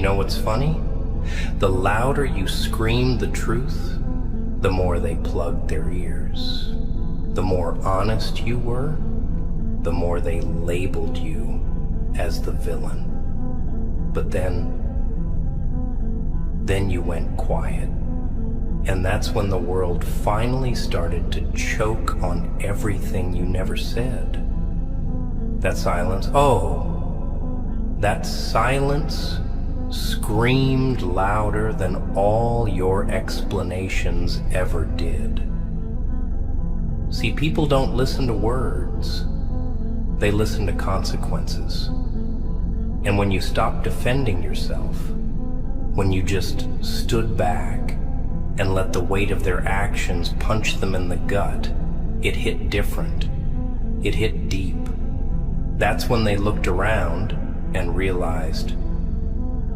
know what's funny? The louder you screamed the truth, the more they plugged their ears. The more honest you were, the more they labeled you as the villain. But then you went quiet. And that's when the world finally started to choke on everything you never said. That silence, that silence screamed louder than all your explanations ever did. See, people don't listen to words. They listen to consequences. And when you stopped defending yourself, when you just stood back and let the weight of their actions punch them in the gut, it hit different. It hit deep. That's when they looked around and realized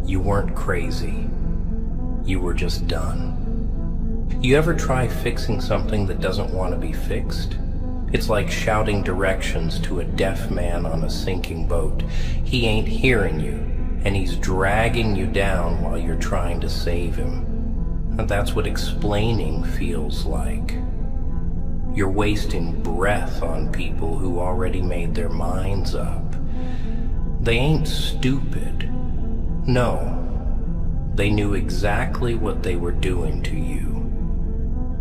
you weren't crazy. You were just done. You ever try fixing something that doesn't want to be fixed? It's like shouting directions to a deaf man on a sinking boat. He ain't hearing you, and he's dragging you down while you're trying to save him. And that's what explaining feels like. You're wasting breath on people who already made their minds up. They ain't stupid. No, they knew exactly what they were doing to you.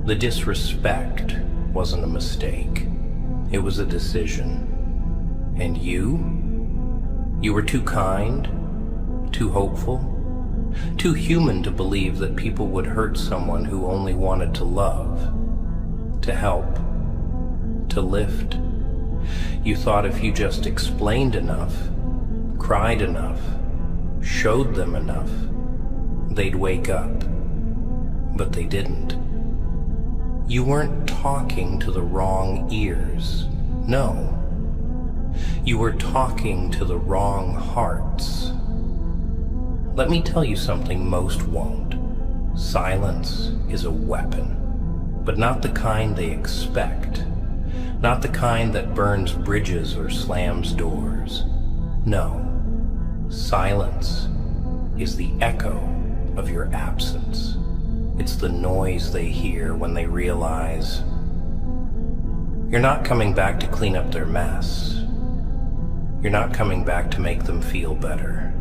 The disrespect wasn't a mistake. It was a decision. And you were too kind, too hopeful, too human to believe that people would hurt someone who only wanted to love, to help, to lift. You thought if you just explained enough, cried enough, showed them enough, they'd wake up. But they didn't. You weren't talking to the wrong ears. No. You were talking to the wrong hearts. Let me tell you something most won't. Silence is a weapon, but not the kind they expect. Not the kind that burns bridges or slams doors. No. Silence is the echo of your absence. It's the noise they hear when they realize you're not coming back to clean up their mess. You're not coming back to make them feel better.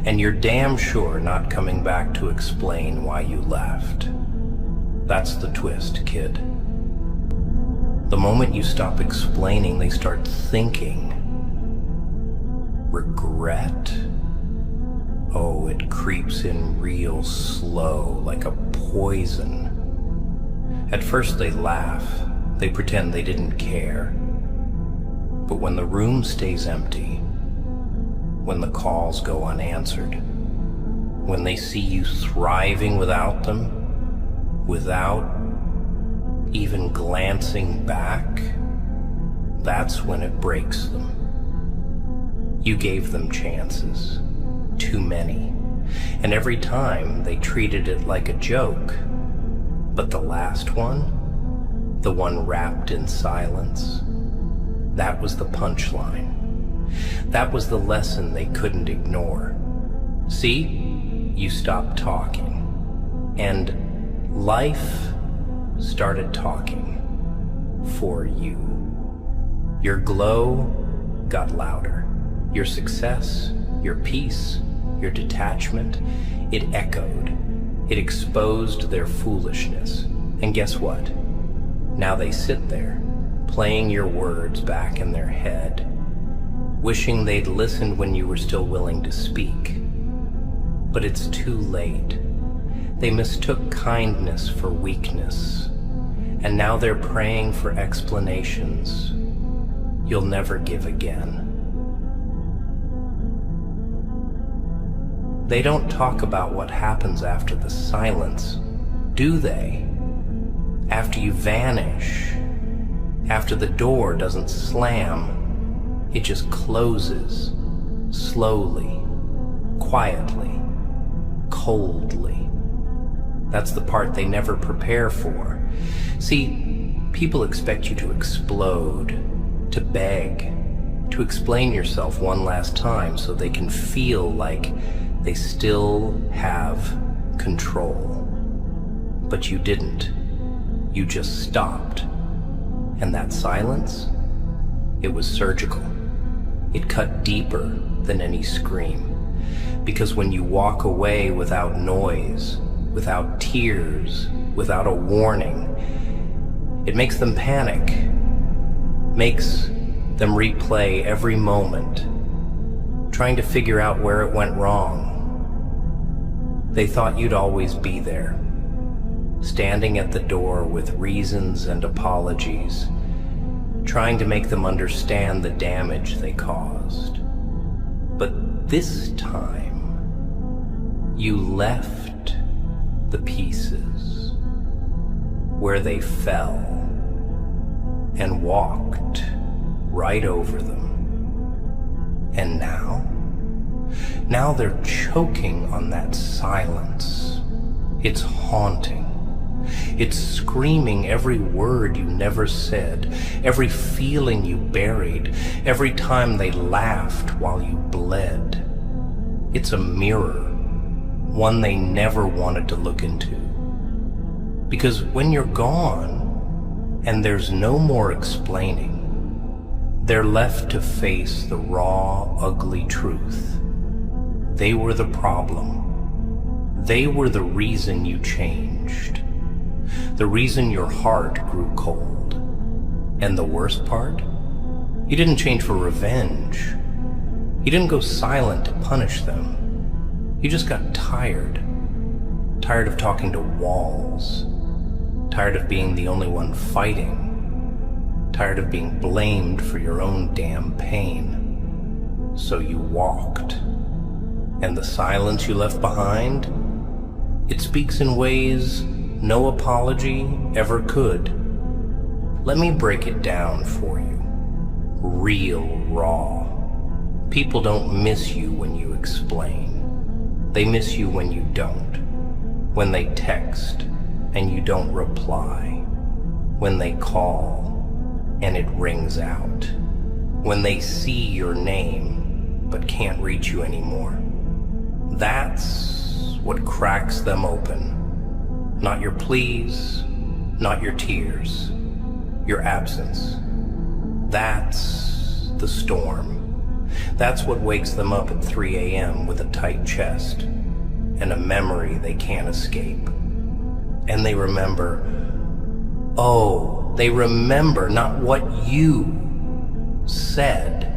And you're damn sure not coming back to explain why you left. That's the twist, kid. The moment you stop explaining, they start thinking. Regret? Oh, it creeps in real slow, like a poison. At first they laugh. They pretend they didn't care. But when the room stays empty, when the calls go unanswered, when they see you thriving without them, without even glancing back, that's when it breaks them. You gave them chances, too many, and every time they treated it like a joke. But the last one, the one wrapped in silence, that was the punchline. That was the lesson they couldn't ignore. See, you stopped talking, and life started talking for you. Your glow got louder. Your success, your peace, your detachment, it echoed. It exposed their foolishness. And guess what? Now they sit there, playing your words back in their head, wishing they'd listened when you were still willing to speak. But it's too late. They mistook kindness for weakness, and now they're praying for explanations you'll never give again. They don't talk about what happens after the silence, do they? After you vanish, after the door doesn't slam, it just closes, slowly, quietly, coldly. That's the part they never prepare for. See, people expect you to explode, to beg, to explain yourself one last time so they can feel like They still have control. But you didn't. You just stopped. And that silence, it was surgical. It cut deeper than any scream. Because when you walk away without noise, without tears, without a warning, it makes them panic, makes them replay every moment, trying to figure out where it went wrong. They thought you'd always be there, standing at the door with reasons and apologies, trying to make them understand the damage they caused. But this time, you left the pieces where they fell and walked right over them. And now they're choking on that silence. It's haunting. It's screaming every word you never said, every feeling you buried, every time they laughed while you bled. It's a mirror, one they never wanted to look into. Because when you're gone, and there's no more explaining, they're left to face the raw, ugly truth. They were the problem. They were the reason you changed. The reason your heart grew cold. And the worst part? You didn't change for revenge. You didn't go silent to punish them. You just got tired. Tired of talking to walls. Tired of being the only one fighting. Tired of being blamed for your own damn pain. So you walked. And the silence you left behind, it speaks in ways no apology ever could. Let me break it down for you. Real raw. People don't miss you when you explain. They miss you when you don't. When they text and you don't reply. When they call and it rings out. When they see your name but can't reach you anymore. That's what cracks them open. Not your pleas, not your tears, your absence. That's the storm. That's what wakes them up at 3 a.m. with a tight chest and a memory they can't escape. And they remember, they remember not what you said,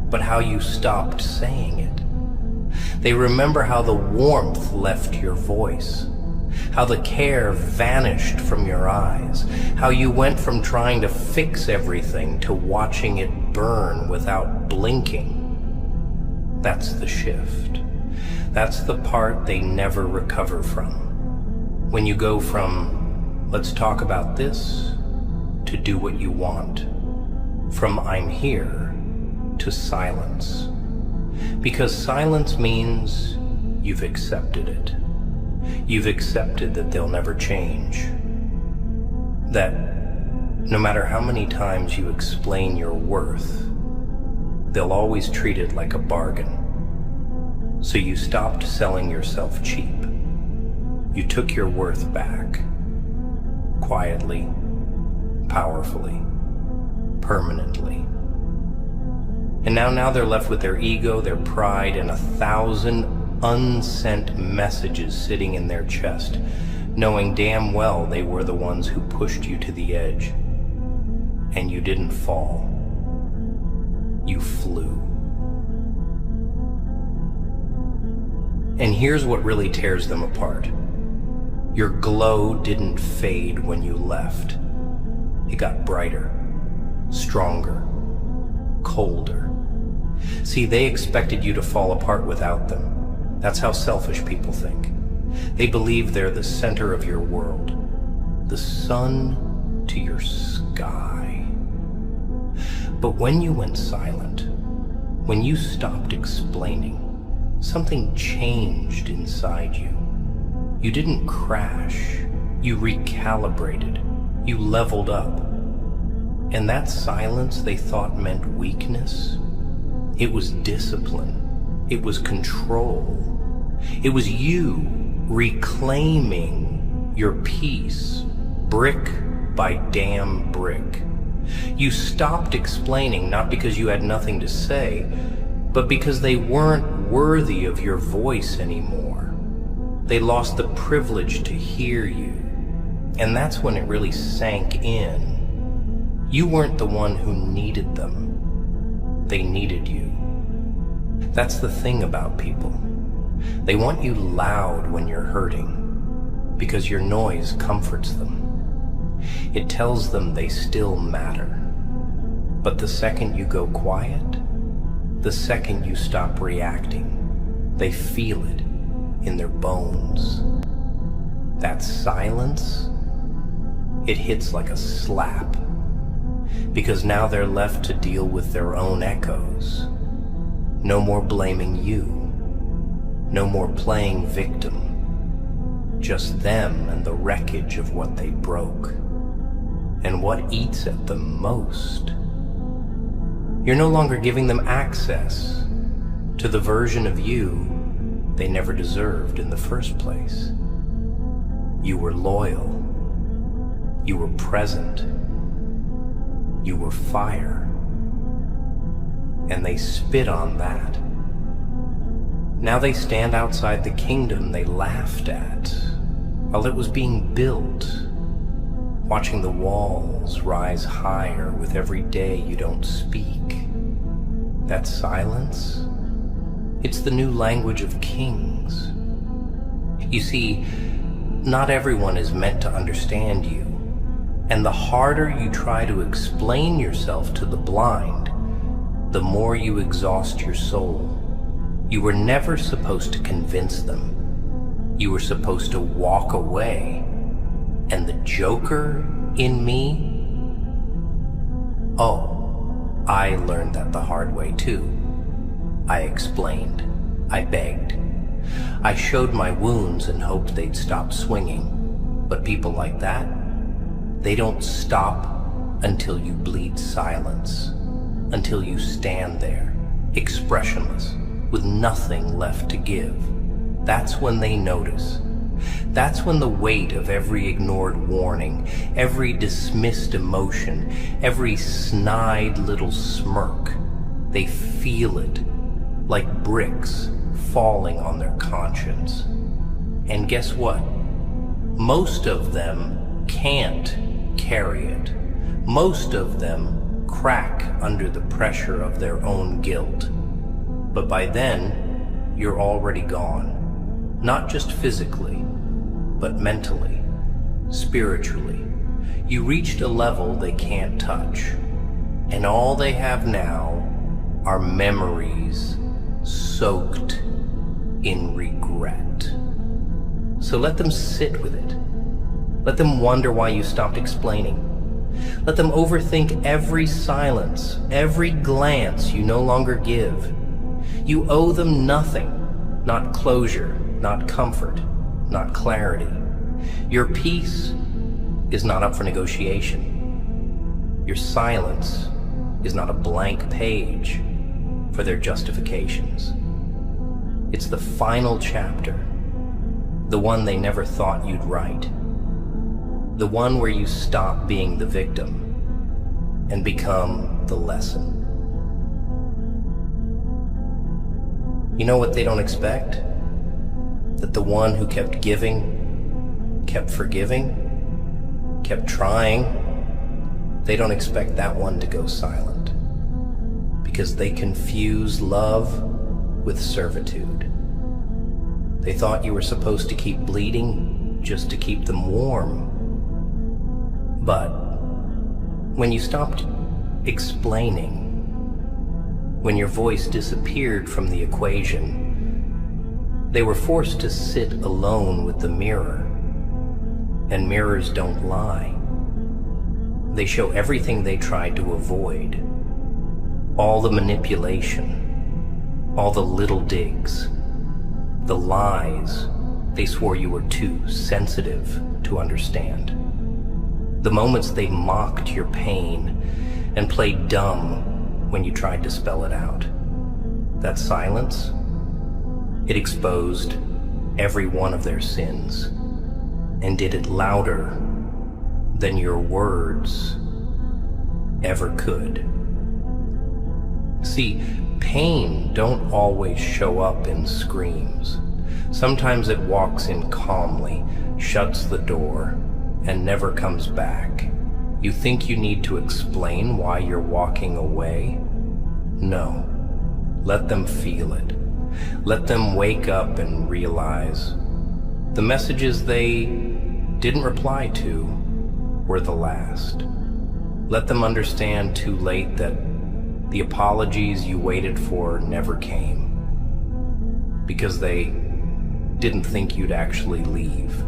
but how you stopped saying it. They remember how the warmth left your voice, how the care vanished from your eyes, how you went from trying to fix everything to watching it burn without blinking. That's the shift. That's the part they never recover from. When you go from, let's talk about this, to do what you want. From I'm here to silence. Because silence means you've accepted it. You've accepted that they'll never change. That no matter how many times you explain your worth, they'll always treat it like a bargain. So you stopped selling yourself cheap. You took your worth back. Quietly, powerfully, permanently. And now they're left with their ego, their pride, and 1,000 unsent messages sitting in their chest, knowing damn well they were the ones who pushed you to the edge. And you didn't fall. You flew. And here's what really tears them apart. Your glow didn't fade when you left. It got brighter, stronger, colder. See, they expected you to fall apart without them. That's how selfish people think. They believe they're the center of your world, the sun to your sky. But when you went silent, when you stopped explaining, something changed inside you. You didn't crash, you recalibrated, you leveled up. And that silence they thought meant weakness, it was discipline. It was control. It was you reclaiming your peace, brick by damn brick. You stopped explaining, not because you had nothing to say, but because they weren't worthy of your voice anymore. They lost the privilege to hear you. And that's when it really sank in. You weren't the one who needed them. They needed you. That's the thing about people. They want you loud when you're hurting, because your noise comforts them. It tells them they still matter. But the second you go quiet, the second you stop reacting, they feel it in their bones. That silence, it hits like a slap, because now they're left to deal with their own echoes. No more blaming you, no more playing victim, just them and the wreckage of what they broke, and what eats at them most. You're no longer giving them access to the version of you they never deserved in the first place. You were loyal, you were present, you were fire, and they spit on that. Now they stand outside the kingdom they laughed at while it was being built, watching the walls rise higher with every day you don't speak. That silence, it's the new language of kings. You see, not everyone is meant to understand you, and the harder you try to explain yourself to the blind, the more you exhaust your soul. You were never supposed to convince them. You were supposed to walk away. And the Joker in me? Oh, I learned that the hard way too. I explained. I begged. I showed my wounds and hoped they'd stop swinging. But people like that, they don't stop until you bleed silence. Until you stand there, expressionless, with nothing left to give. That's when they notice. That's when the weight of every ignored warning, every dismissed emotion, every snide little smirk, they feel it like bricks falling on their conscience. And guess what? Most of them can't carry it. Most of them crack under the pressure of their own guilt. But by then, you're already gone. Not just physically, but mentally, spiritually. You reached a level they can't touch. And all they have now are memories soaked in regret. So let them sit with it. Let them wonder why you stopped explaining. Let them overthink every silence, every glance you no longer give. You owe them nothing, not closure, not comfort, not clarity. Your peace is not up for negotiation. Your silence is not a blank page for their justifications. It's the final chapter, the one they never thought you'd write. The one where you stop being the victim and become the lesson. You know what they don't expect? That the one who kept giving, kept forgiving, kept trying, they don't expect that one to go silent. Because they confuse love with servitude. They thought you were supposed to keep bleeding just to keep them warm. But when you stopped explaining, when your voice disappeared from the equation, they were forced to sit alone with the mirror. And mirrors don't lie. They show everything they tried to avoid. All the manipulation, all the little digs, the lies they swore you were too sensitive to understand. The moments they mocked your pain and played dumb when you tried to spell it out. That silence, It exposed every one of their sins and did it louder than your words ever could. See, pain don't always show up in screams. Sometimes it walks in calmly, shuts the door, and never comes back. You think you need to explain why you're walking away? No. Let them feel it. Let them wake up and realize the messages they didn't reply to were the last. Let them understand too late that the apologies you waited for never came, because they didn't think you'd actually leave.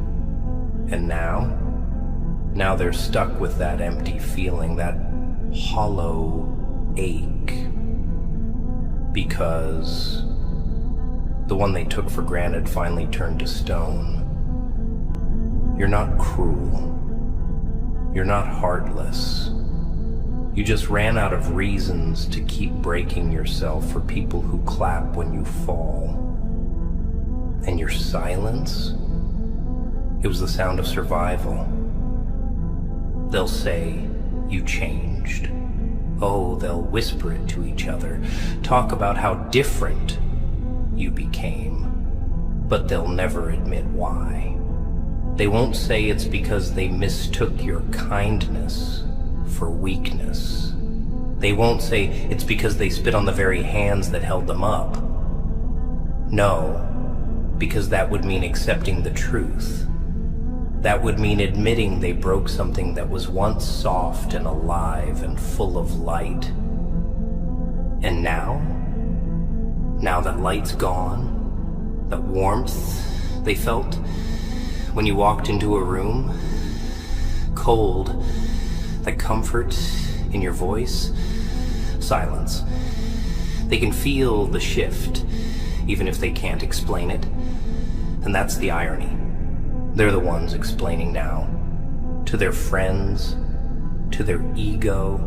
And now they're stuck with that empty feeling, that hollow ache, because the one they took for granted finally turned to stone. You're not cruel. You're not heartless. You just ran out of reasons to keep breaking yourself for people who clap when you fall. And your silence? It was the sound of survival. They'll say you changed. Oh, they'll whisper it to each other, talk about how different you became, but they'll never admit why. They won't say it's because they mistook your kindness for weakness. They won't say it's because they spit on the very hands that held them up. No, because that would mean accepting the truth. That would mean admitting they broke something that was once soft and alive and full of light. And now that light's gone, that warmth they felt when you walked into a room, cold, that comfort in your voice, silence. They can feel the shift, even if they can't explain it. And that's the irony. They're the ones explaining now, to their friends, to their ego,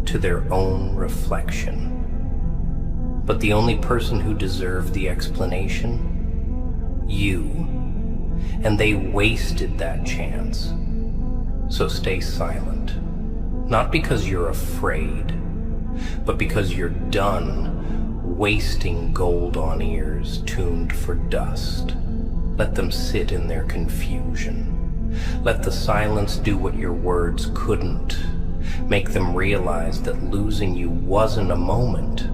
to their own reflection. But the only person who deserved the explanation? You. And they wasted that chance. So stay silent. Not because you're afraid, but because you're done wasting gold on ears tuned for dust. Let them sit in their confusion. Let the silence do what your words couldn't. Make them realize that losing you wasn't a moment.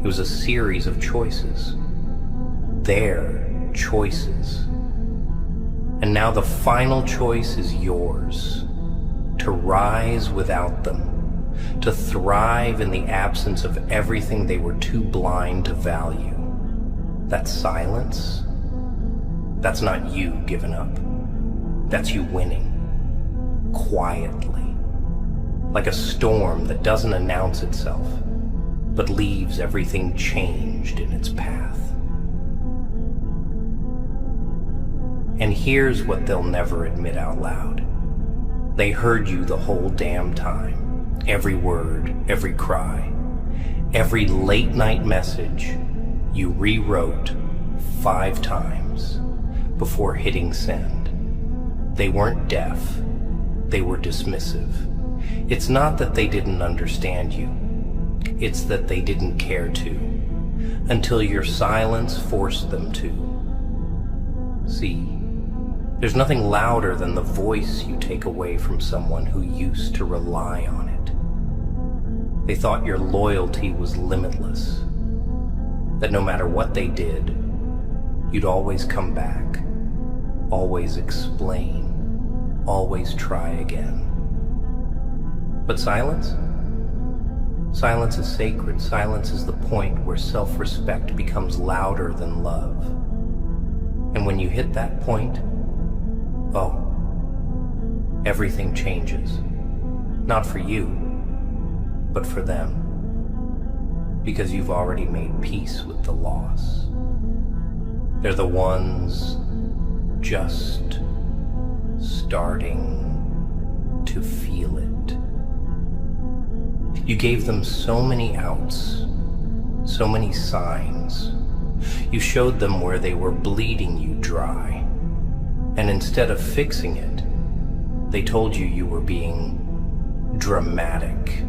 It was a series of choices. Their choices. And now the final choice is yours. To rise without them. To thrive in the absence of everything they were too blind to value. That silence, that's not you giving up. That's you winning. Quietly. Like a storm that doesn't announce itself, but leaves everything changed in its path. And here's what they'll never admit out loud. They heard you the whole damn time. Every word, every cry, every late night message you rewrote 5 times before hitting send. They weren't deaf. They were dismissive. It's not that they didn't understand you. It's that they didn't care to, until your silence forced them to. See, there's nothing louder than the voice you take away from someone who used to rely on it. They thought your loyalty was limitless, that no matter what they did, you'd always come back, always explain, always try again. But silence? Silence is sacred. Silence is the point where self-respect becomes louder than love. And when you hit that point, oh, everything changes. Not for you, but for them. Because you've already made peace with the loss. They're the ones just starting to feel it. You gave them so many outs, so many signs. You showed them where they were bleeding you dry. And instead of fixing it, they told you were being dramatic.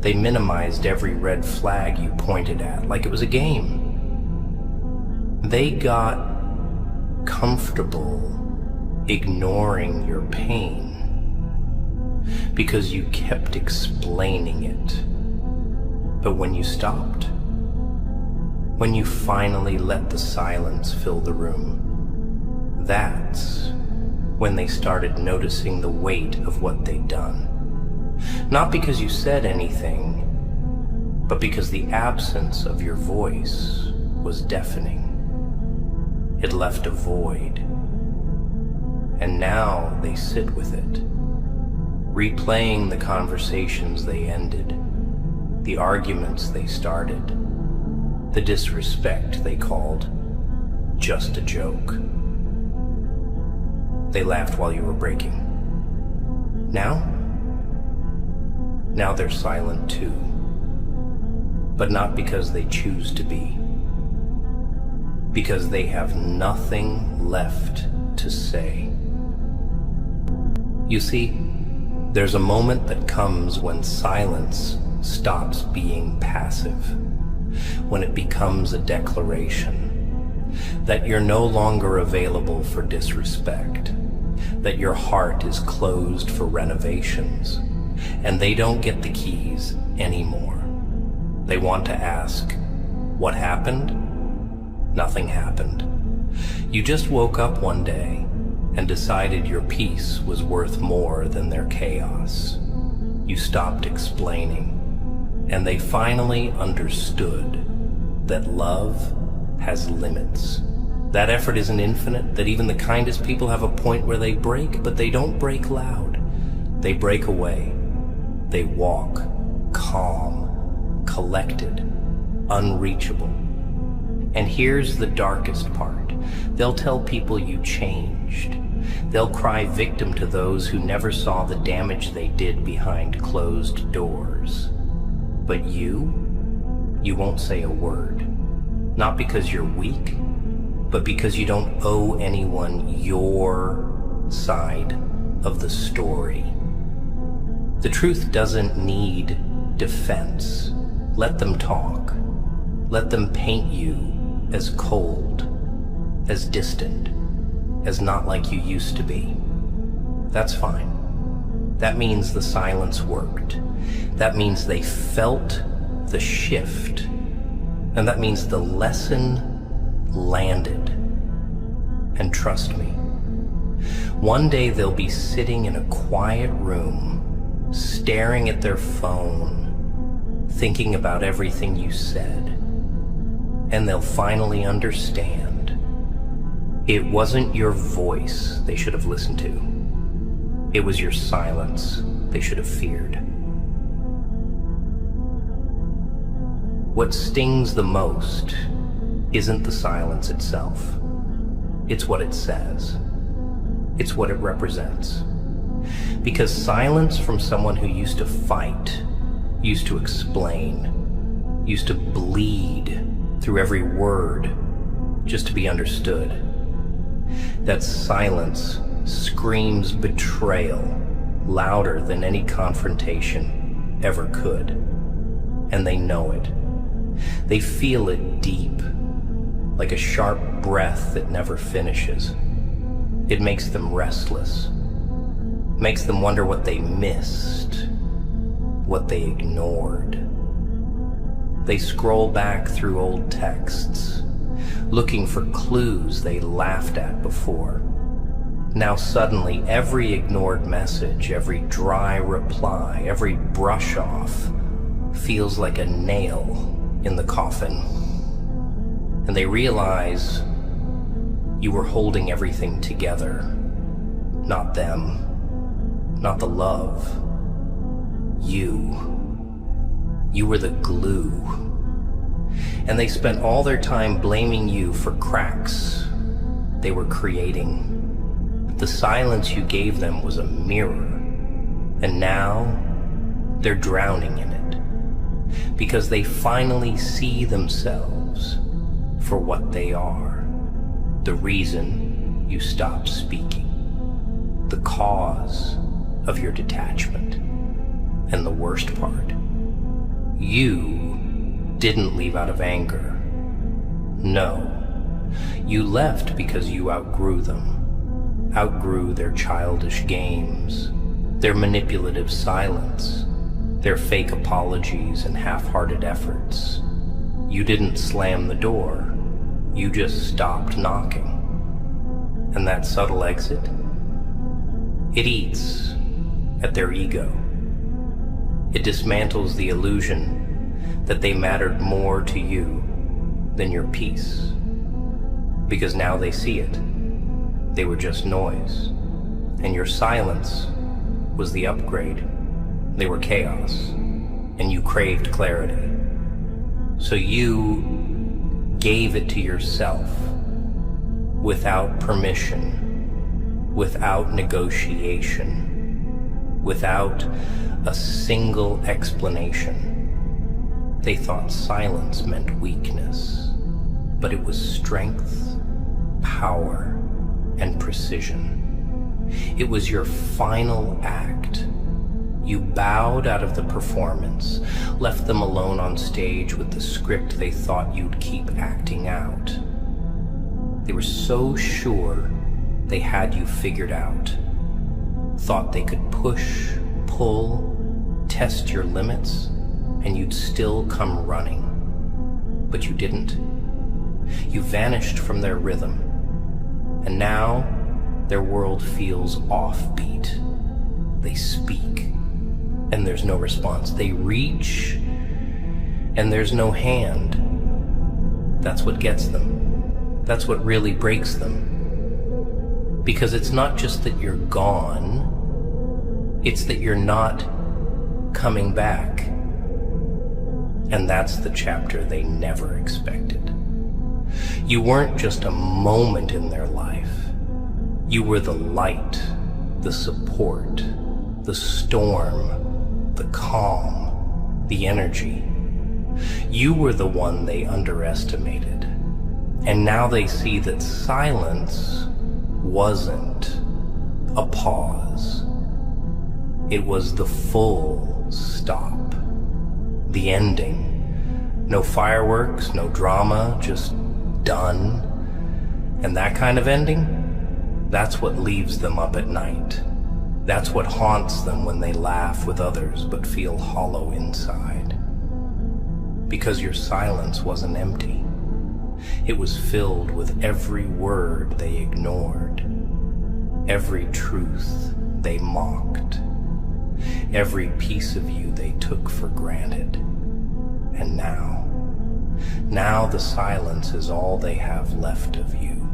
They minimized every red flag you pointed at like it was a game. They got comfortable ignoring your pain because you kept explaining it. But when you stopped, when you finally let the silence fill the room, that's when they started noticing the weight of what they'd done. Not because you said anything, but because the absence of your voice was deafening. It left a void. And now they sit with it, replaying the conversations they ended, the arguments they started, the disrespect they called just a joke. They laughed while you were breaking. Now they're silent too, but not because they choose to be, because they have nothing left to say. You see, there's a moment that comes when silence stops being passive, when it becomes a declaration that you're no longer available for disrespect, that your heart is closed for renovations, and they don't get the keys anymore. They want to ask, what happened? Nothing happened. You just woke up one day and decided your peace was worth more than their chaos. You stopped explaining, and they finally understood that love has limits. That effort isn't infinite, that even the kindest people have a point where they break, but they don't break loud. They break away. They walk, calm, collected, unreachable. And here's the darkest part. They'll tell people you changed. They'll cry victim to those who never saw the damage they did behind closed doors. But you won't say a word. Not because you're weak, but because you don't owe anyone your side of the story. The truth doesn't need defense. Let them talk. Let them paint you as cold, as distant, as not like you used to be. That's fine. That means the silence worked. That means they felt the shift. And that means the lesson landed. And trust me, one day they'll be sitting in a quiet room, staring at their phone, thinking about everything you said, and they'll finally understand it wasn't your voice they should have listened to. It was your silence they should have feared. What stings the most isn't the silence itself. It's what it says. It's what it represents. Because silence from someone who used to fight, used to explain, used to bleed through every word just to be understood. That silence screams betrayal louder than any confrontation ever could. And they know it. They feel it deep, like a sharp breath that never finishes. It makes them restless, makes them wonder what they missed, what they ignored. They scroll back through old texts, looking for clues they laughed at before. Now suddenly every ignored message, every dry reply, every brush off feels like a nail in the coffin. And they realize you were holding everything together. Not them, not the love. You were the glue. And they spent all their time blaming you for cracks they were creating. The silence you gave them was a mirror, and now they're drowning in it because they finally see themselves for what they are, the reason you stopped speaking, the cause of your detachment. And the worst part, you didn't leave out of anger. No, you left because you outgrew them, outgrew their childish games, their manipulative silence, their fake apologies and half-hearted efforts. You didn't slam the door, you just stopped knocking. And that subtle exit, it eats at their ego. It dismantles the illusion that they mattered more to you than your peace. Because now they see it. They were just noise. And your silence was the upgrade. They were chaos. And you craved clarity. So you gave it to yourself without permission, without negotiation, without a single explanation. They thought silence meant weakness, but it was strength, power, and precision. It was your final act. You bowed out of the performance, left them alone on stage with the script they thought you'd keep acting out. They were so sure they had you figured out, thought they could push, pull, test your limits, and you'd still come running. But you didn't. You vanished from their rhythm, and now their world feels offbeat. They speak, and there's no response. They reach, and there's no hand. That's what gets them. That's what really breaks them. Because it's not just that you're gone, it's that you're not coming back. And that's the chapter they never expected. You weren't just a moment in their life. You were the light, the support, the storm, the calm, the energy. You were the one they underestimated. And now they see that silence wasn't a pause. It was the full stop, the ending. No fireworks, no drama, just done. And that kind of ending, that's what leaves them up at night. That's what haunts them when they laugh with others but feel hollow inside. Because your silence wasn't empty. It was filled with every word they ignored, every truth they mocked, every piece of you they took for granted. And now the silence is all they have left of you,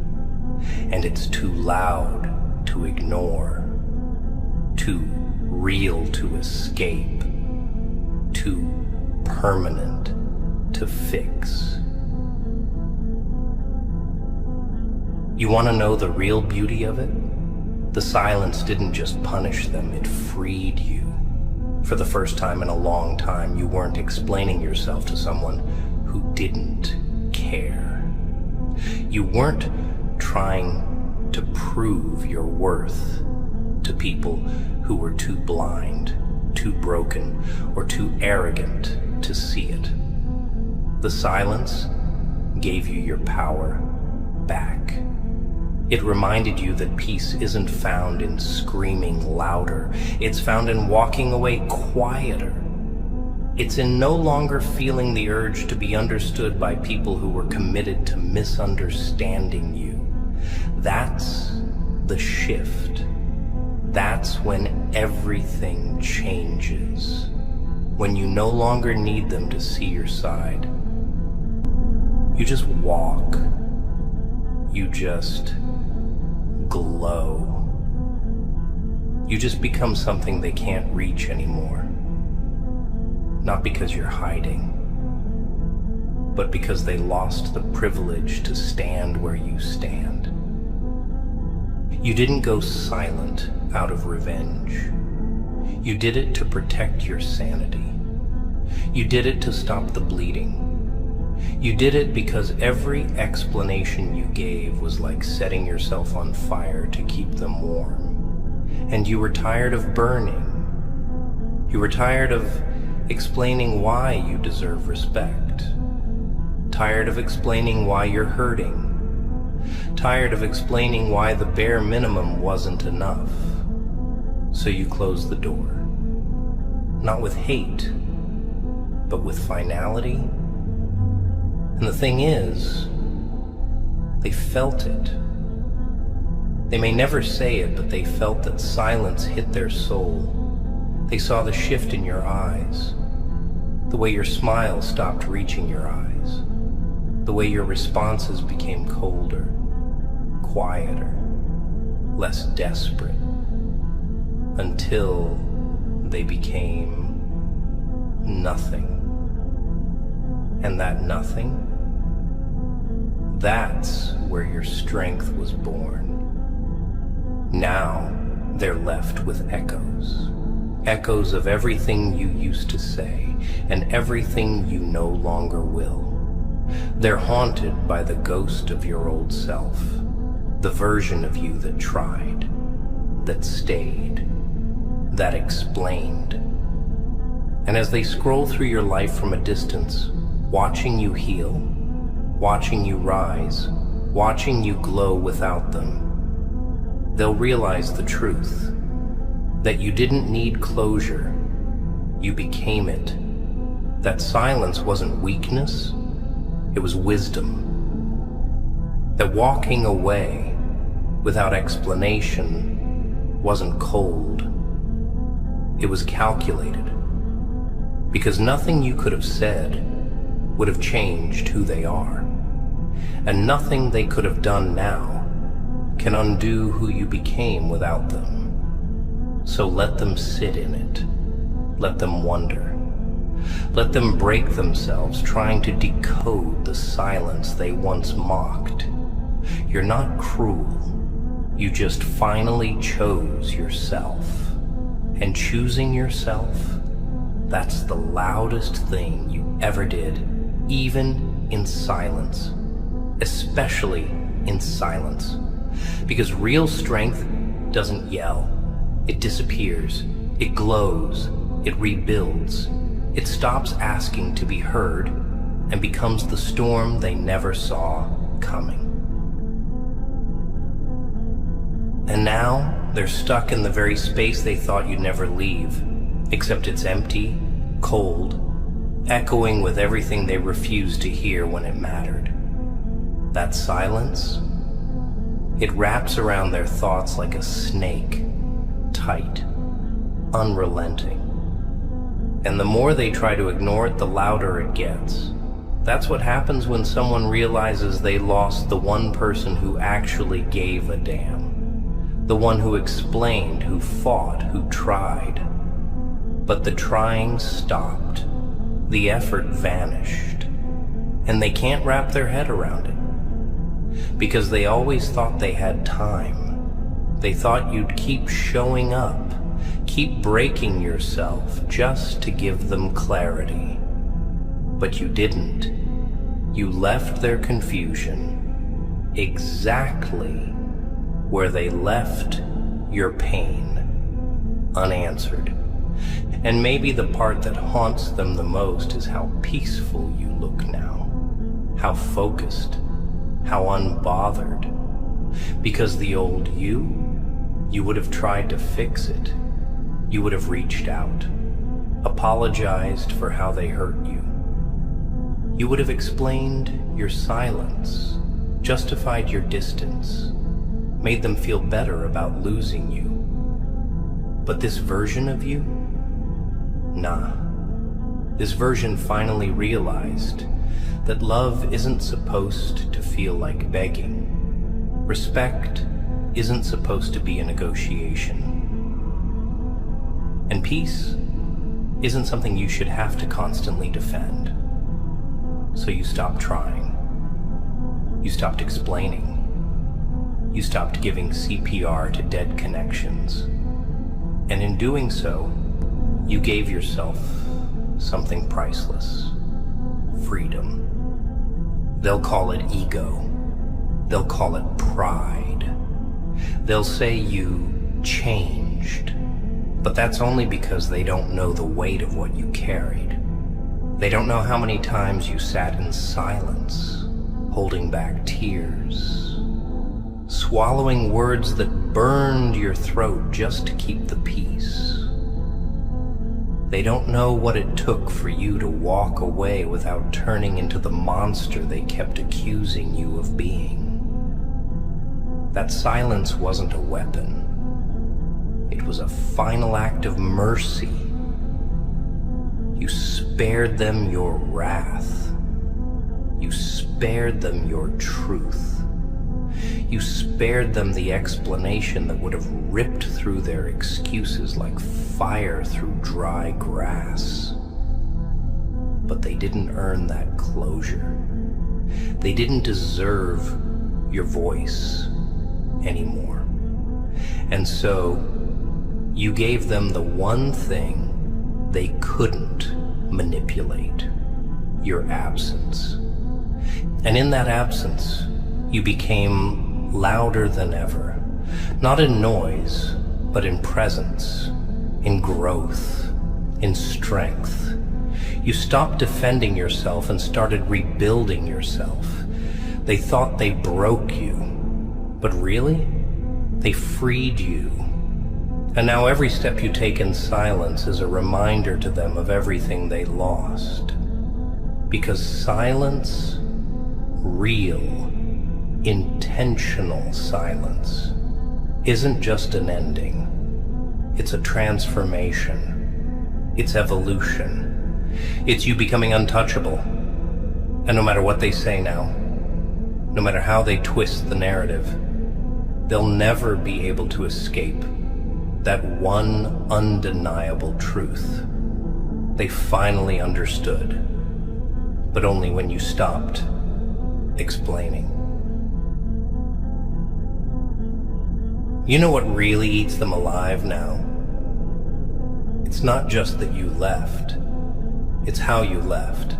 and it's too loud to ignore, too real to escape, too permanent to fix. You want to know the real beauty of it? The silence didn't just punish them, it freed you. For the first time in a long time, you weren't explaining yourself to someone who didn't care. You weren't trying to prove your worth to people who were too blind, too broken, or too arrogant to see it. The silence gave you your power back. It reminded you that peace isn't found in screaming louder. It's found in walking away quieter. It's in no longer feeling the urge to be understood by people who were committed to misunderstanding you. That's the shift. That's when everything changes. When you no longer need them to see your side. You just walk. You just glow. You just become something they can't reach anymore. Not because you're hiding, but because they lost the privilege to stand where you stand. You didn't go silent out of revenge. You did it to protect your sanity. You did it to stop the bleeding. You did it because every explanation you gave was like setting yourself on fire to keep them warm. And you were tired of burning. You were tired of explaining why you deserve respect. Tired of explaining why you're hurting. Tired of explaining why the bare minimum wasn't enough. So you closed the door. Not with hate, but with finality. And the thing is, they felt it. They may never say it, but they felt that silence hit their soul. They saw the shift in your eyes, the way your smile stopped reaching your eyes, the way your responses became colder, quieter, less desperate, until they became nothing. And that nothing, that's where your strength was born. Now they're left with echoes. Echoes of everything you used to say and everything you no longer will. They're haunted by the ghost of your old self, the version of you that tried, that stayed, that explained. And as they scroll through your life from a distance, watching you heal, watching you rise, watching you glow without them, they'll realize the truth, that you didn't need closure, you became it. That silence wasn't weakness, it was wisdom. That walking away without explanation wasn't cold, it was calculated. Because nothing you could have said would have changed who they are. And nothing they could have done now can undo who you became without them. So let them sit in it. Let them wonder. Let them break themselves trying to decode the silence they once mocked. You're not cruel. You just finally chose yourself. And choosing yourself, that's the loudest thing you ever did, even in silence, especially in silence. Because real strength doesn't yell. It disappears. It glows. It rebuilds. It stops asking to be heard and becomes the storm they never saw coming. And now they're stuck in the very space they thought you'd never leave, except it's empty, cold, echoing with everything they refused to hear when it mattered. That silence, it wraps around their thoughts like a snake, tight, unrelenting. And the more they try to ignore it, the louder it gets. That's what happens when someone realizes they lost the one person who actually gave a damn. The one who explained, who fought, who tried. But the trying stopped. The effort vanished. And they can't wrap their head around it. Because they always thought they had time. They thought you'd keep showing up, keep breaking yourself just to give them clarity. But you didn't. You left their confusion exactly where they left your pain, unanswered. And maybe the part that haunts them the most is how peaceful you look now, how focused, how unbothered. Because the old you would have tried to fix it. You would have reached out, apologized for how they hurt you. You would have explained your silence, justified your distance, made them feel better about losing you. But this version of you? Nah. This version finally realized that love isn't supposed to feel like begging. Respect isn't supposed to be a negotiation. And peace isn't something you should have to constantly defend. So you stopped trying. You stopped explaining. You stopped giving CPR to dead connections. And in doing so, you gave yourself something priceless. Freedom. They'll call it ego. They'll call it pride. They'll say you changed, but that's only because they don't know the weight of what you carried. They don't know how many times you sat in silence, holding back tears, swallowing words that burned your throat just to keep the peace. They don't know what it took for you to walk away without turning into the monster they kept accusing you of being. That silence wasn't a weapon. It was a final act of mercy. You spared them your wrath. You spared them your truth. You spared them the explanation that would have ripped through their excuses like fire through dry grass. But they didn't earn that closure. They didn't deserve your voice anymore. And so you gave them the one thing they couldn't manipulate: your absence. And in that absence, you became louder than ever, not in noise, but in presence, in growth, in strength. You stopped defending yourself and started rebuilding yourself. They thought they broke you, but really, they freed you. And now every step you take in silence is a reminder to them of everything they lost. Because silence, real, intentional silence, isn't just an ending. It's a transformation. It's evolution. It's you becoming untouchable. And no matter what they say now, no matter how they twist the narrative, they'll never be able to escape that one undeniable truth. They finally understood, but only when you stopped explaining. You know what really eats them alive now? It's not just that you left, it's how you left.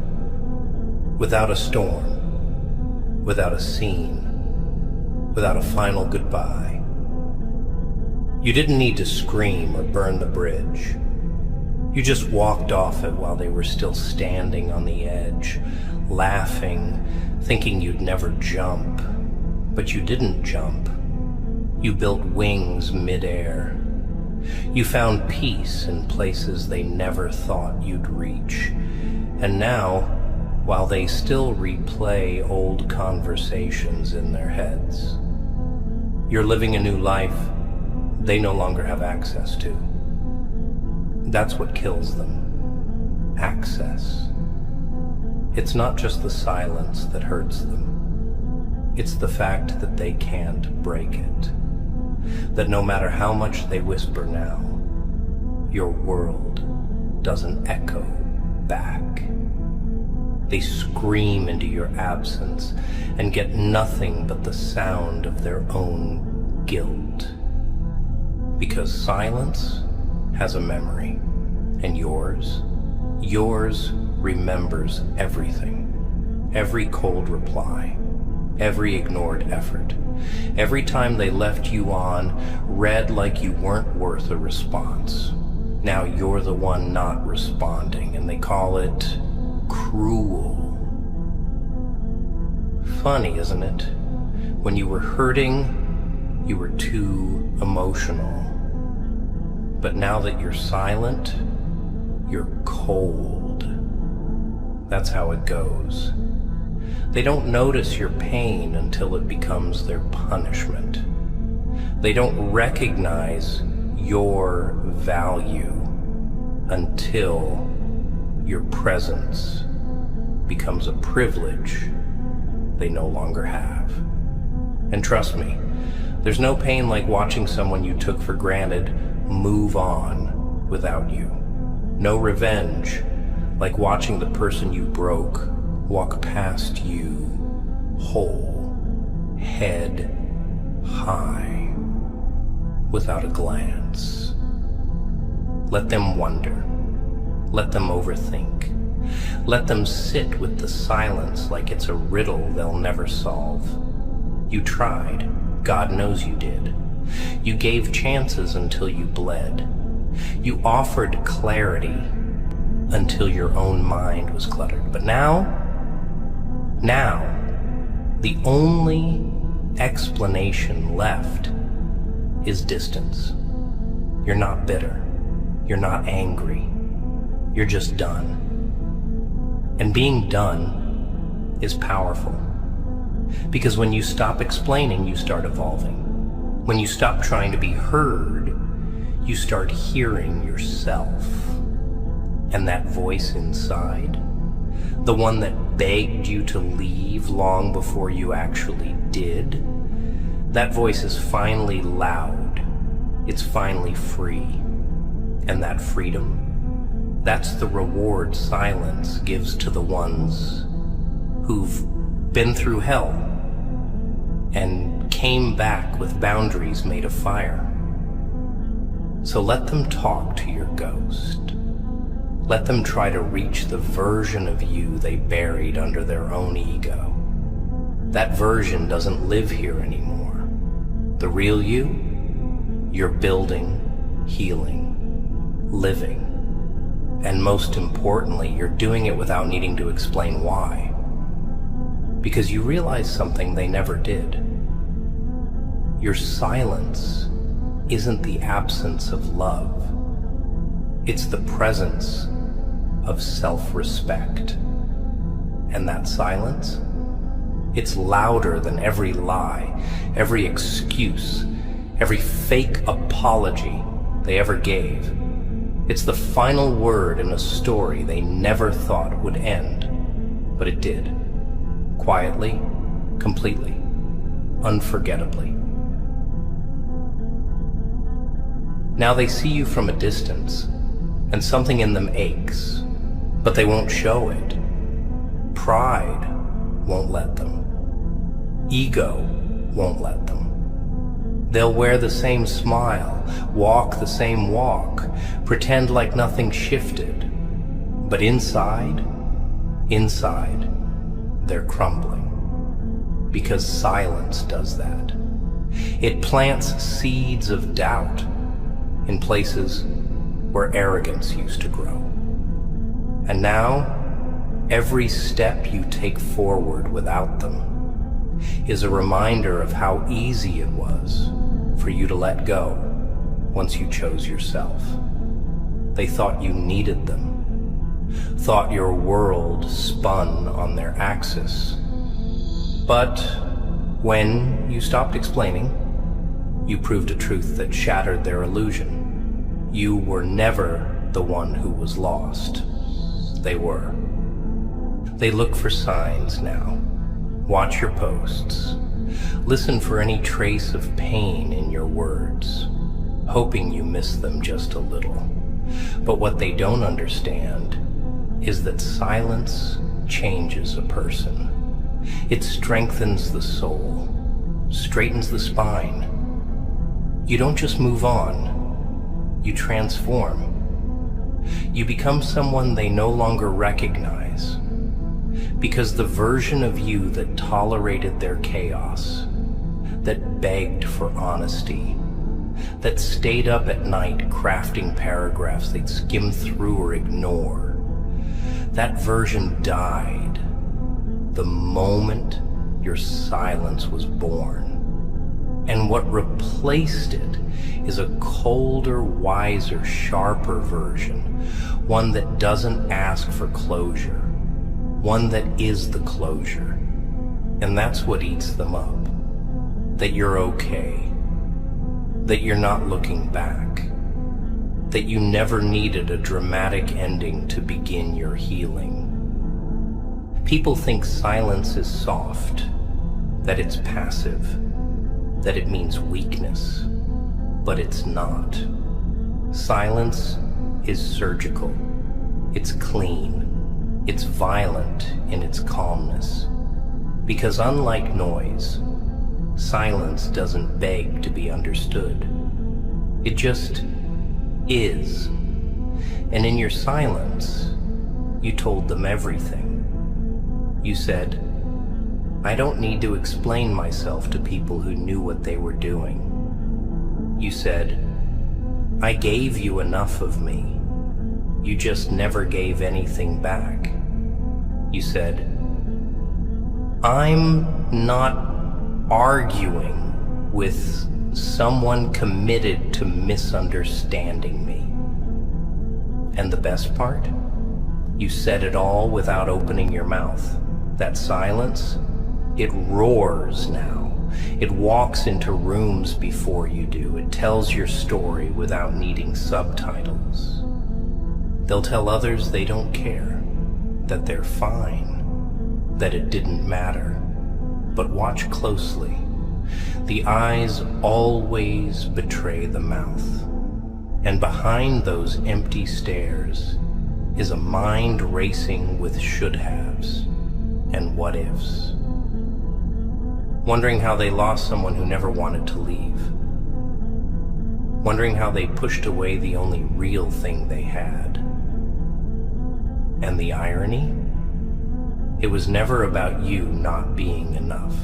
Without a storm, without a scene, without a final goodbye. You didn't need to scream or burn the bridge. You just walked off it while they were still standing on the edge, laughing, thinking you'd never jump. But you didn't jump. You built wings mid-air. You found peace in places they never thought you'd reach. And now, while they still replay old conversations in their heads, you're living a new life they no longer have access to. That's what kills them. Access. It's not just the silence that hurts them. It's the fact that they can't break it. That no matter how much they whisper now, your world doesn't echo back. They scream into your absence and get nothing but the sound of their own guilt. Because silence has a memory, and yours remembers everything. Every cold reply, every ignored effort, every time they left you on read like you weren't worth a response. Now you're the one not responding, and they call it cruel. Funny, isn't it? When you were hurting, you were too emotional. But now that you're silent, you're cold. That's how it goes. They don't notice your pain until it becomes their punishment. They don't recognize your value until your presence becomes a privilege they no longer have. And trust me, there's no pain like watching someone you took for granted move on without you. No revenge like watching the person you broke walk past you whole, head high, without a glance. Let them wonder. Let them overthink. Let them sit with the silence like it's a riddle they'll never solve. You tried. God knows you did. You gave chances until you bled. You offered clarity until your own mind was cluttered. But now, the only explanation left is distance. You're not bitter. You're not angry. You're just done. And being done is powerful. Because when you stop explaining, you start evolving. When you stop trying to be heard, you start hearing yourself. And that voice inside, the one that begged you to leave long before you actually did, that voice is finally loud. It's finally free. And that freedom, that's the reward silence gives to the ones who've been through hell and came back with boundaries made of fire. So let them talk to your ghost. Let them try to reach the version of you they buried under their own ego. That version doesn't live here anymore. The real you, you're building, healing, living. And most importantly, you're doing it without needing to explain why. Because you realize something they never did. Your silence isn't the absence of love. It's the presence of self-respect. And that silence, it's louder than every lie, every excuse, every fake apology they ever gave. It's the final word in a story they never thought would end, but it did. Quietly, completely, unforgettably. Now they see you from a distance, and something in them aches, but they won't show it. Pride won't let them. Ego won't let them. They'll wear the same smile, walk the same walk, pretend like nothing shifted. But inside, they're crumbling. Because silence does that. It plants seeds of doubt in places where arrogance used to grow. And now, every step you take forward without them is a reminder of how easy it was for you to let go once you chose yourself. They thought you needed them, thought your world spun on their axis. But when you stopped explaining, you proved a truth that shattered their illusion. You were never the one who was lost. They were. They look for signs now. Watch your posts. Listen for any trace of pain in your words, hoping you miss them just a little. But what they don't understand is that silence changes a person. It strengthens the soul, straightens the spine. You don't just move on, you transform. You become someone they no longer recognize. Because the version of you that tolerated their chaos, that begged for honesty, that stayed up at night crafting paragraphs they'd skim through or ignore, that version died the moment your silence was born. And what replaced it is a colder, wiser, sharper version, one that doesn't ask for closure, one that is the closure. And that's what eats them up. That you're okay. That you're not looking back. That you never needed a dramatic ending to begin your healing. People think silence is soft, that it's passive, that it means weakness, but it's not. Silence is surgical. It's clean. It's violent in its calmness. Because unlike noise, silence doesn't beg to be understood. It just is. And in your silence, you told them everything. You said, I don't need to explain myself to people who knew what they were doing. You said, I gave you enough of me. You just never gave anything back. You said, I'm not arguing with someone committed to misunderstanding me. And the best part? You said it all without opening your mouth. That silence, it roars now. It walks into rooms before you do. It tells your story without needing subtitles. They'll tell others they don't care, that they're fine, that it didn't matter. But watch closely. The eyes always betray the mouth. And behind those empty stares is a mind racing with should-haves and what-ifs. Wondering how they lost someone who never wanted to leave. Wondering how they pushed away the only real thing they had. And the irony? It was never about you not being enough.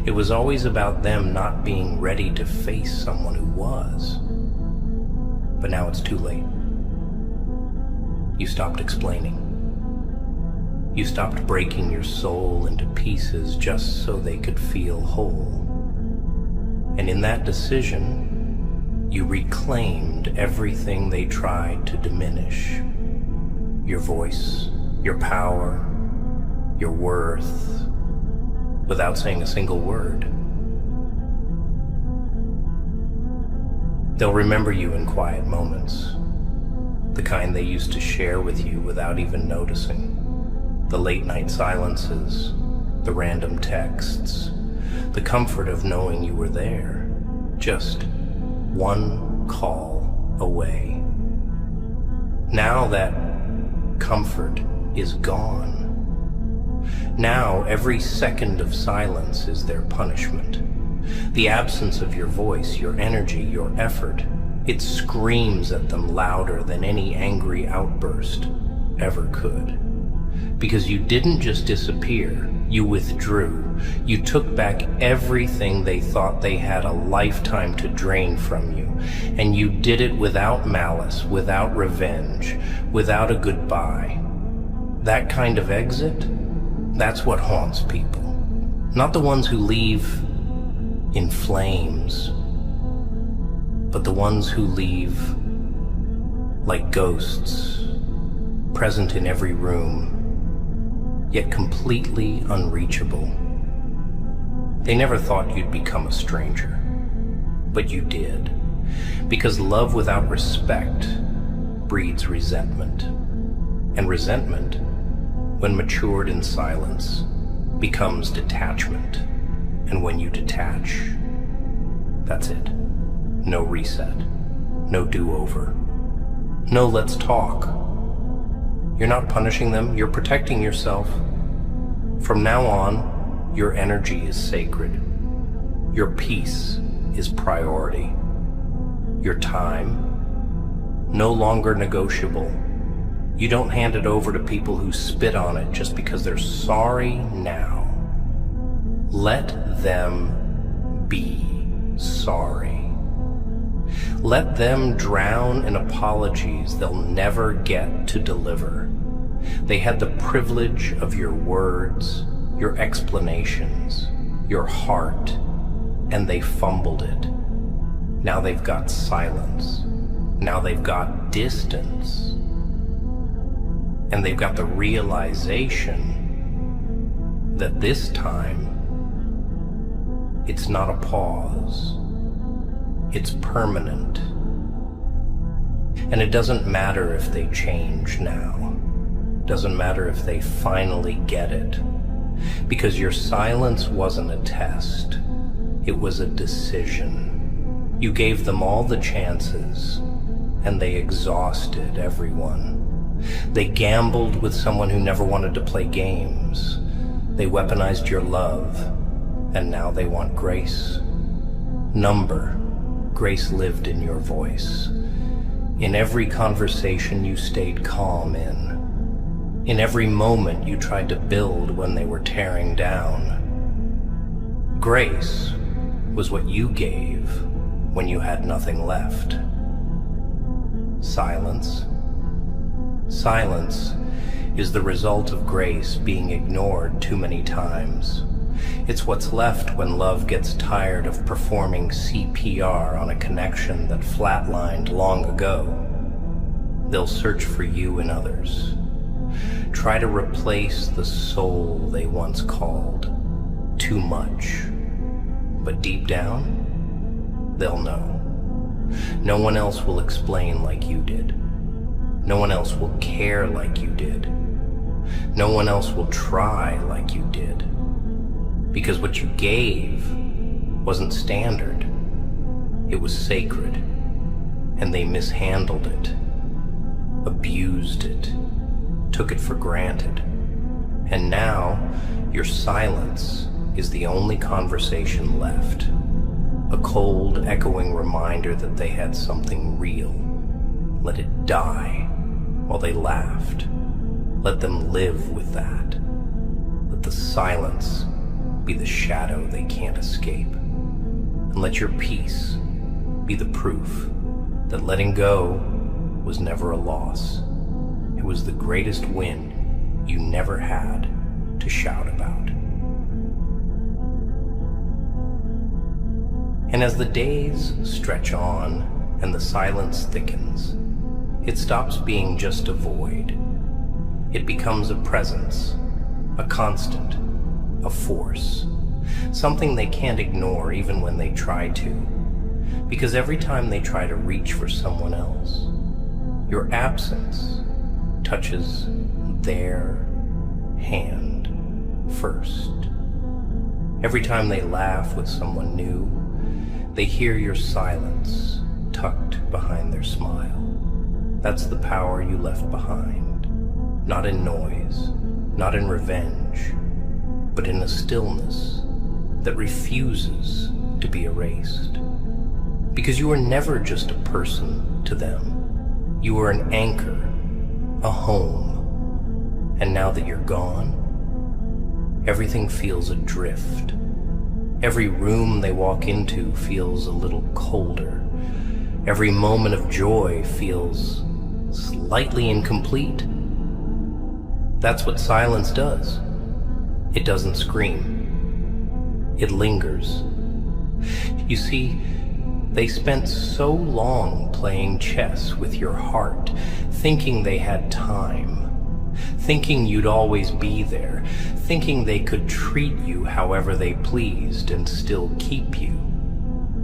It was always about them not being ready to face someone who was. But now it's too late. You stopped explaining. You stopped breaking your soul into pieces just so they could feel whole. And in that decision, you reclaimed everything they tried to diminish. Your voice, your power, your worth, without saying a single word. They'll remember you in quiet moments, the kind they used to share with you without even noticing. The late-night silences, the random texts, the comfort of knowing you were there, just one call away. Now that comfort is gone. Now every second of silence is their punishment. The absence of your voice, your energy, your effort, it screams at them louder than any angry outburst ever could. Because you didn't just disappear, you withdrew. You took back everything they thought they had a lifetime to drain from you. And you did it without malice, without revenge, without a goodbye. That kind of exit, that's what haunts people. Not the ones who leave in flames, but the ones who leave like ghosts, present in every room, yet completely unreachable. They never thought you'd become a stranger, but you did, because love without respect breeds resentment, and resentment, when matured in silence, becomes detachment, and when you detach, that's it. No reset, no do-over, no let's talk. You're not punishing them, you're protecting yourself. From now on, your energy is sacred. Your peace is priority. Your time, no longer negotiable. You don't hand it over to people who spit on it just because they're sorry now. Let them be sorry. Let them drown in apologies they'll never get to deliver. They had the privilege of your words, your explanations, your heart, and they fumbled it. Now they've got silence. Now they've got distance. And they've got the realization that this time, it's not a pause. It's permanent. And it doesn't matter if they change now. Doesn't matter if they finally get it. Because your silence wasn't a test. It was a decision. You gave them all the chances, and they exhausted everyone. They gambled with someone who never wanted to play games. They weaponized your love, and now they want grace. Grace lived in your voice. In every conversation you stayed calm in. In every moment you tried to build when they were tearing down. Grace was what you gave when you had nothing left. Silence. Silence is the result of grace being ignored too many times. It's what's left when love gets tired of performing CPR on a connection that flatlined long ago. They'll search for you in others. Try to replace the soul they once called too much. But deep down, they'll know. No one else will explain like you did. No one else will care like you did. No one else will try like you did. Because what you gave wasn't standard. It was sacred. And they mishandled it, abused it, took it for granted. And now, your silence is the only conversation left. A cold, echoing reminder that they had something real. Let it die while they laughed. Let them live with that. Let the silence be the shadow they can't escape. And let your peace be the proof that letting go was never a loss. It was the greatest win you never had to shout about. And as the days stretch on and the silence thickens, it stops being just a void. It becomes a presence, a constant, a force, something they can't ignore even when they try to. Because every time they try to reach for someone else, your absence touches their hand first. Every time they laugh with someone new, they hear your silence tucked behind their smile. That's the power you left behind, not in noise, not in revenge, but in a stillness that refuses to be erased. Because you were never just a person to them. You were an anchor, a home. And now that you're gone, everything feels adrift. Every room they walk into feels a little colder. Every moment of joy feels slightly incomplete. That's what silence does. It doesn't scream. It lingers. You see, they spent so long playing chess with your heart, thinking they had time, thinking you'd always be there, thinking they could treat you however they pleased and still keep you.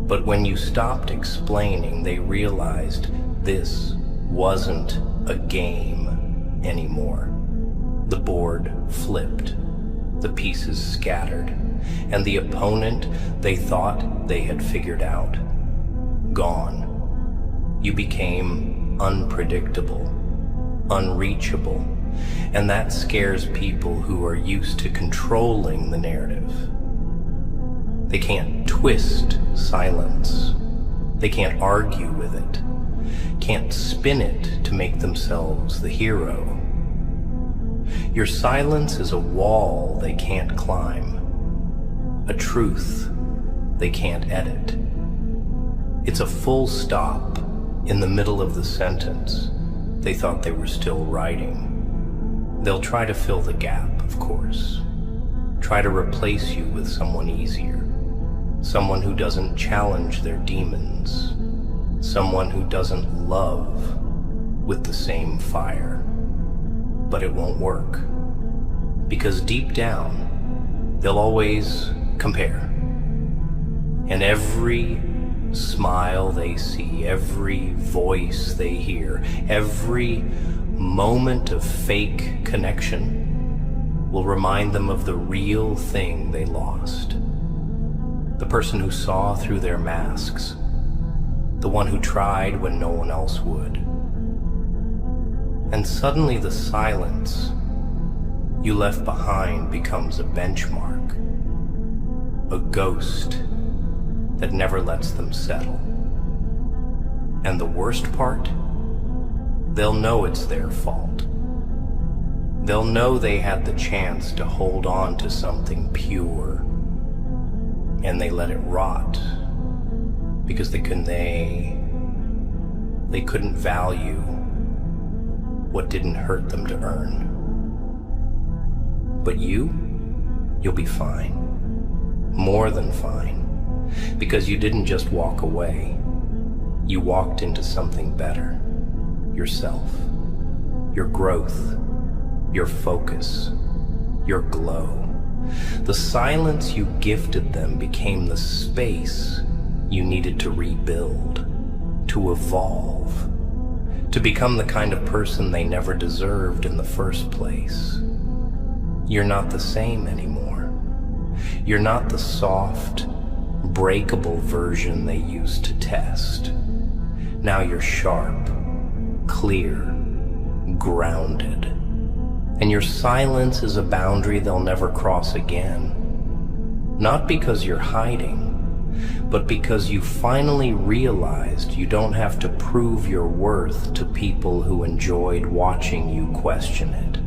But when you stopped explaining, they realized this wasn't a game anymore. The board flipped, the pieces scattered, and the opponent they thought they had figured out, gone. You became unpredictable, unreachable, and that scares people who are used to controlling the narrative. They can't twist silence. They can't argue with it, can't spin it to make themselves the hero. Your silence is a wall they can't climb, a truth they can't edit. It's a full stop in the middle of the sentence they thought they were still writing. They'll try to fill the gap, of course. Try to replace you with someone easier. Someone who doesn't challenge their demons. Someone who doesn't love with the same fire. But it won't work. Because deep down, they'll always compare. And every smile they see, every voice they hear, every moment of fake connection will remind them of the real thing they lost. The person who saw through their masks, the one who tried when no one else would. And suddenly the silence you left behind becomes a benchmark, a ghost that never lets them settle. And the worst part they'll know it's their fault. They'll know they had the chance to hold on to something pure, and they let it rot because they couldn't value what didn't hurt them to earn. But you'll be fine, more than fine, because you didn't just walk away. You walked into something better, yourself, your growth, your focus, your glow. The silence you gifted them became the space you needed to rebuild, to evolve, to become the kind of person they never deserved in the first place. You're not the same anymore. You're not the soft, breakable version they used to test. Now you're sharp, clear, grounded. And your silence is a boundary they'll never cross again. Not because you're hiding, but because you finally realized you don't have to prove your worth to people who enjoyed watching you question it.